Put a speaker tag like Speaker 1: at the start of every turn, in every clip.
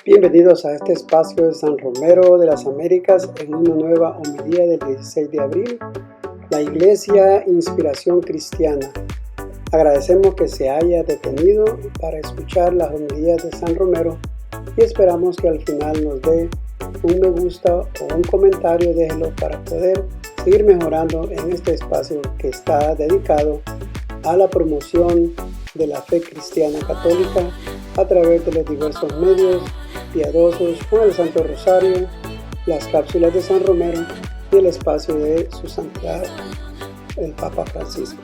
Speaker 1: Bienvenidos a este espacio de San Romero de las Américas en una nueva homilía del 16 de abril, la Iglesia Inspiración Cristiana. Agradecemos que se haya detenido para escuchar las homilías de San Romero y esperamos que al final nos dé un me gusta o un comentario, déjelo para poder seguir mejorando en este espacio que está dedicado a la promoción de la fe cristiana católica a través de los diversos medios piadosos con el Santo Rosario, las cápsulas de San Romero y el espacio de su santidad, el Papa Francisco.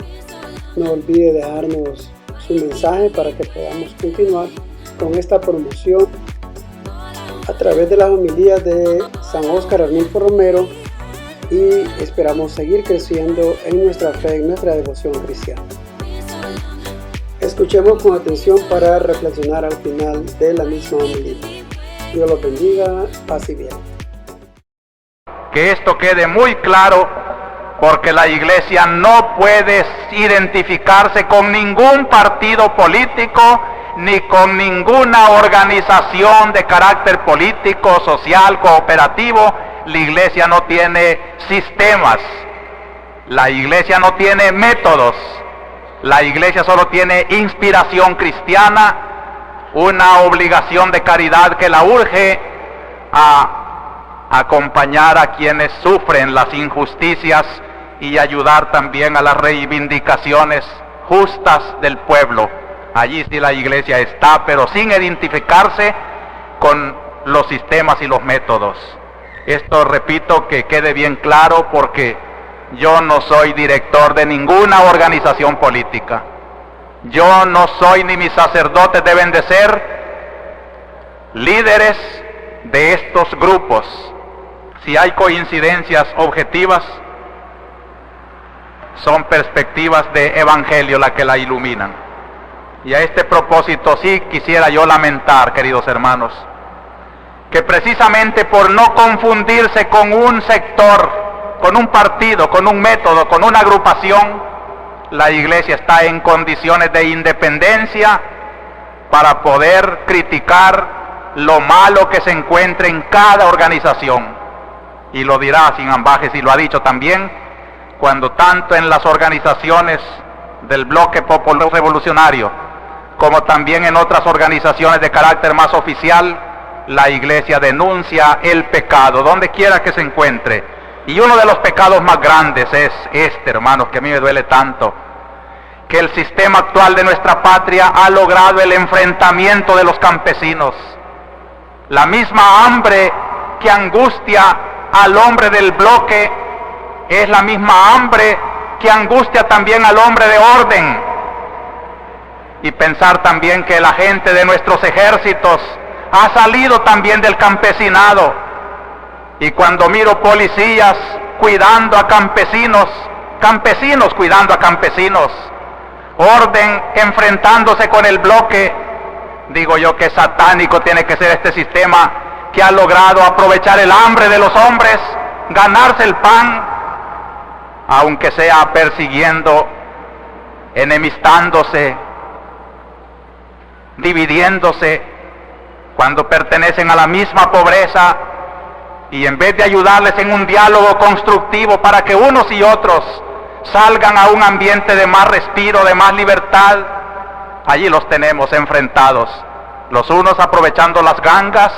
Speaker 1: No olvide dejarnos su mensaje para que podamos continuar con esta promoción a través de las homilías de San Óscar Arnulfo Romero y esperamos seguir creciendo en nuestra fe, en nuestra devoción cristiana. Escuchemos con atención para reflexionar al final de la misma homilía. Dios los bendiga, paz y bien.
Speaker 2: Que esto quede muy claro, porque la Iglesia no puede identificarse con ningún partido político ni con ninguna organización de carácter político, social, cooperativo. La Iglesia no tiene sistemas, la Iglesia no tiene métodos, la Iglesia solo tiene inspiración cristiana, una obligación de caridad que la urge a acompañar a quienes sufren las injusticias y ayudar también a las reivindicaciones justas del pueblo. Allí sí la Iglesia está, pero sin identificarse con los sistemas y los métodos. Esto, repito, que quede bien claro, porque yo no soy director de ninguna organización política. Yo no soy, ni mis sacerdotes deben de ser líderes de estos grupos. Si hay coincidencias objetivas, son perspectivas de evangelio las que la iluminan. Y a este propósito sí quisiera yo lamentar, queridos hermanos, que precisamente por no confundirse con un sector, con un partido, con un método, con una agrupación, la Iglesia está en condiciones de independencia para poder criticar lo malo que se encuentre en cada organización. Y lo dirá sin ambajes, y lo ha dicho también, cuando tanto en las organizaciones del bloque popular revolucionario, como también en otras organizaciones de carácter más oficial, la Iglesia denuncia el pecado, donde quiera que se encuentre. Y uno de los pecados más grandes es este, hermanos, que a mí me duele tanto, que el sistema actual de nuestra patria ha logrado el enfrentamiento de los campesinos. La misma hambre que angustia al hombre del bloque es la misma hambre que angustia también al hombre de orden. Y pensar también que la gente de nuestros ejércitos ha salido también del campesinado. Y cuando miro policías cuidando a campesinos, campesinos cuidando a campesinos, orden enfrentándose con el bloque, digo yo que satánico tiene que ser este sistema que ha logrado aprovechar el hambre de los hombres, ganarse el pan, aunque sea persiguiendo, enemistándose, dividiéndose, cuando pertenecen a la misma pobreza. Y en vez de ayudarles en un diálogo constructivo para que unos y otros salgan a un ambiente de más respiro, de más libertad, allí los tenemos enfrentados. Los unos aprovechando las gangas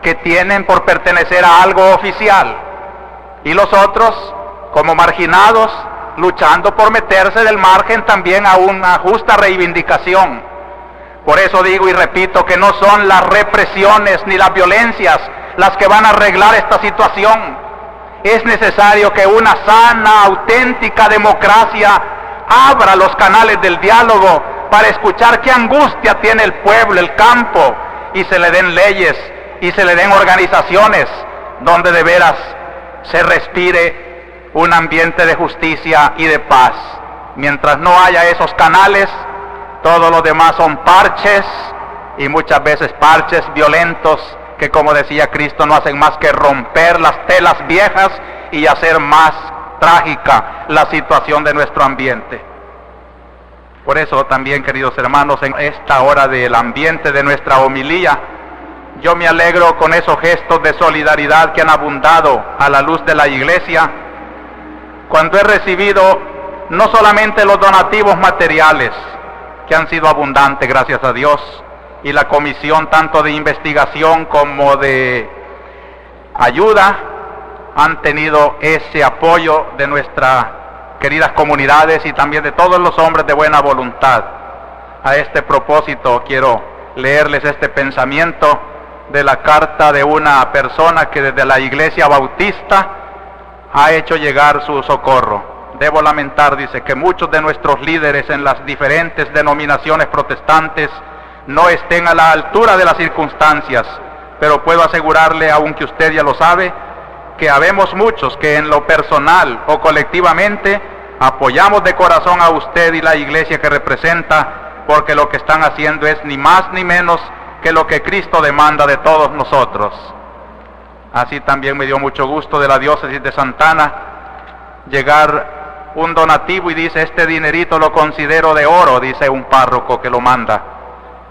Speaker 2: que tienen por pertenecer a algo oficial, y los otros, como marginados, luchando por meterse del margen también a una justa reivindicación. Por eso digo y repito que no son las represiones ni las violencias las que van a arreglar esta situación. Es necesario que una sana, auténtica democracia abra los canales del diálogo para escuchar qué angustia tiene el pueblo, el campo, y se le den leyes y se le den organizaciones donde de veras se respire un ambiente de justicia y de paz. Mientras no haya esos canales, todo lo demás son parches, y muchas veces parches violentos que, como decía Cristo, no hacen más que romper las telas viejas y hacer más trágica la situación de nuestro ambiente. Por eso también, queridos hermanos, en esta hora del ambiente de nuestra homilía, Yo me alegro con esos gestos de solidaridad que han abundado a la luz de la iglesia, cuando he recibido no solamente los donativos materiales, que han sido abundantes, gracias a Dios, y la comisión tanto de investigación como de ayuda han tenido ese apoyo de nuestras queridas comunidades y también de todos los hombres de buena voluntad. A este propósito quiero leerles este pensamiento de la carta de una persona que desde la Iglesia Bautista ha hecho llegar su socorro. Debo lamentar, dice, que muchos de nuestros líderes en las diferentes denominaciones protestantes no estén a la altura de las circunstancias, pero puedo asegurarle, aunque usted ya lo sabe, que habemos muchos que en lo personal o colectivamente apoyamos de corazón a usted y la iglesia que representa, porque lo que están haciendo es ni más ni menos que lo que Cristo demanda de todos nosotros. Así también me dio mucho gusto de la diócesis de Santa Ana llegar un donativo y dice, este dinerito lo considero de oro, dice un párroco que lo manda.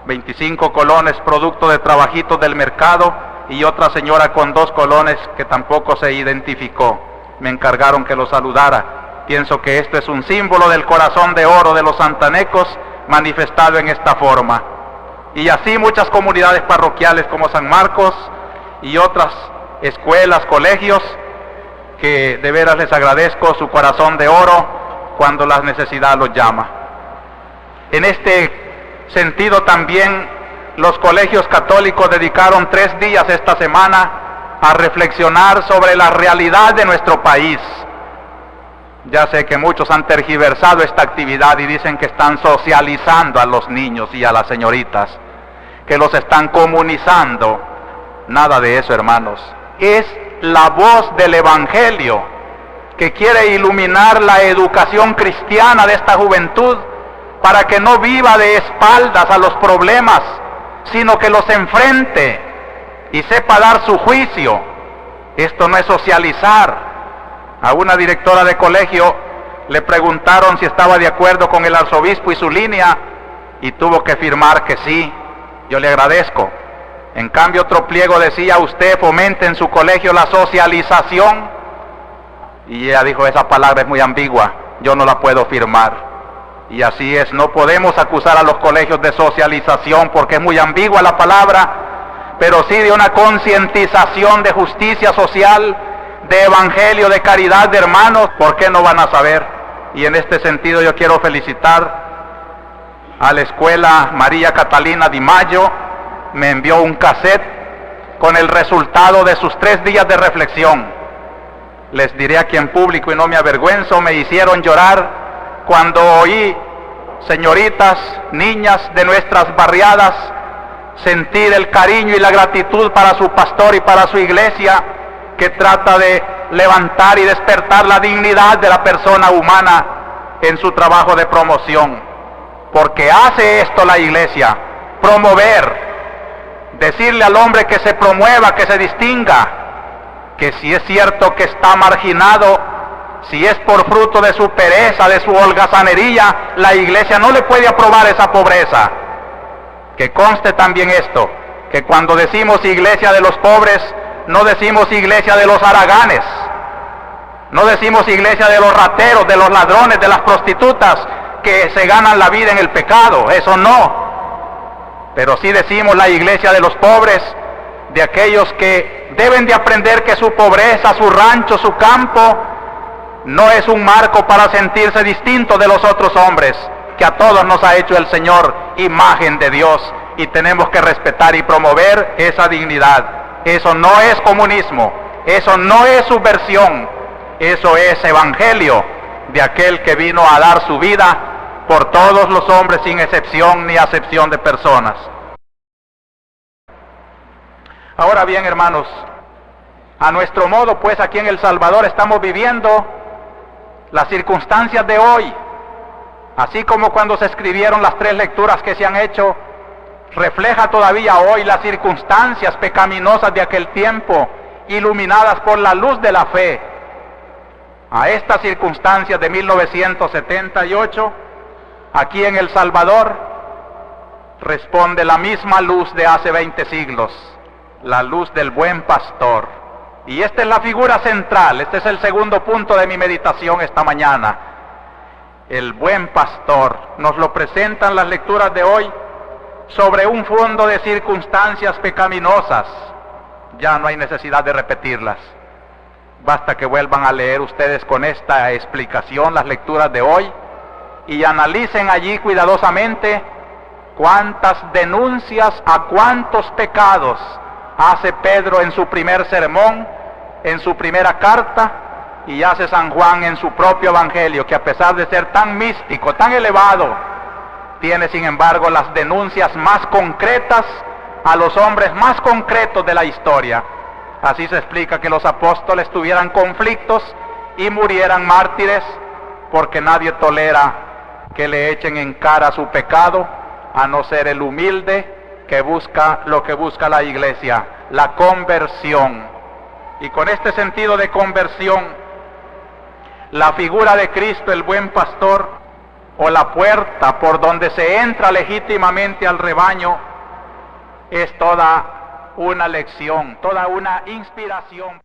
Speaker 2: 25 colones producto de trabajitos del mercado, y otra señora con 2 colones que tampoco se identificó. Me encargaron que lo saludara. Pienso que esto es un símbolo del corazón de oro de los santanecos manifestado en esta forma. Y así muchas comunidades parroquiales como San Marcos y otras escuelas, colegios, que de veras les agradezco su corazón de oro cuando la necesidad los llama. En este sentido también los colegios católicos dedicaron 3 días esta semana a reflexionar sobre la realidad de nuestro país. Ya sé que muchos han tergiversado esta actividad y dicen que están socializando a los niños y a las señoritas, que los están comunizando. Nada de eso, hermanos. Es la voz del Evangelio que quiere iluminar la educación cristiana de esta juventud para que no viva de espaldas a los problemas, sino que los enfrente y sepa dar su juicio. Esto no es socializar. A una directora de colegio le preguntaron si estaba de acuerdo con el arzobispo y su línea, y tuvo que firmar que sí. Yo le agradezco. En cambio, otro pliego decía, usted fomente en su colegio la socialización, y ella dijo, esa palabra es muy ambigua, yo no la puedo firmar. Y así es, no podemos acusar a los colegios de socialización porque es muy ambigua la palabra, pero sí de una concientización de justicia social, de evangelio, de caridad, de hermanos. ¿Por qué no van a saber? Y en este sentido yo quiero felicitar a la escuela María Catalina Di Maggio. Me envió un cassette con el resultado de sus 3 días de reflexión. Les diré aquí en público y no me avergüenzo, me hicieron llorar cuando oí señoritas, niñas de nuestras barriadas sentir el cariño y la gratitud para su pastor y para su iglesia, que trata de levantar y despertar la dignidad de la persona humana en su trabajo de promoción. Porque hace esto la iglesia, promover, decirle al hombre que se promueva, que se distinga, que si es cierto que está marginado, si es por fruto de su pereza, de su holgazanería, la iglesia no le puede aprobar esa pobreza. Que conste también esto, que cuando decimos iglesia de los pobres, no decimos iglesia de los haraganes, no decimos iglesia de los rateros, de los ladrones, de las prostitutas que se ganan la vida en el pecado, eso no. Pero sí decimos la iglesia de los pobres, de aquellos que deben de aprender que su pobreza, su rancho, su campo, no es un marco para sentirse distinto de los otros hombres, que a todos nos ha hecho el Señor imagen de Dios, y tenemos que respetar y promover esa dignidad. Eso no es comunismo, eso no es subversión, eso es evangelio de aquel que vino a dar su vida por todos los hombres sin excepción ni acepción de personas. Ahora bien, hermanos, a nuestro modo, pues aquí en El Salvador estamos viviendo las circunstancias de hoy, así como cuando se escribieron las 3 lecturas que se han hecho, refleja todavía hoy las circunstancias pecaminosas de aquel tiempo, iluminadas por la luz de la fe. A estas circunstancias de 1978, aquí en El Salvador, responde la misma luz de hace 20 siglos. la luz del buen pastor. Y esta es la figura central, este es el segundo punto de mi meditación esta mañana. El buen pastor, nos lo presentan las lecturas de hoy sobre un fondo de circunstancias pecaminosas. Ya no hay necesidad de repetirlas. Basta que vuelvan a leer ustedes con esta explicación las lecturas de hoy y analicen allí cuidadosamente cuántas denuncias a cuántos pecados hace Pedro en su primer sermón, en su primera carta, y hace San Juan en su propio evangelio, que a pesar de ser tan místico, tan elevado, tiene sin embargo las denuncias más concretas a los hombres más concretos de la historia. Así se explica que los apóstoles tuvieran conflictos y murieran mártires, porque nadie tolera que le echen en cara su pecado, a no ser el humilde que busca lo que busca la iglesia, la conversión. Y con este sentido de conversión, la figura de Cristo, el buen pastor, o la puerta por donde se entra legítimamente al rebaño, es toda una lección, toda una inspiración.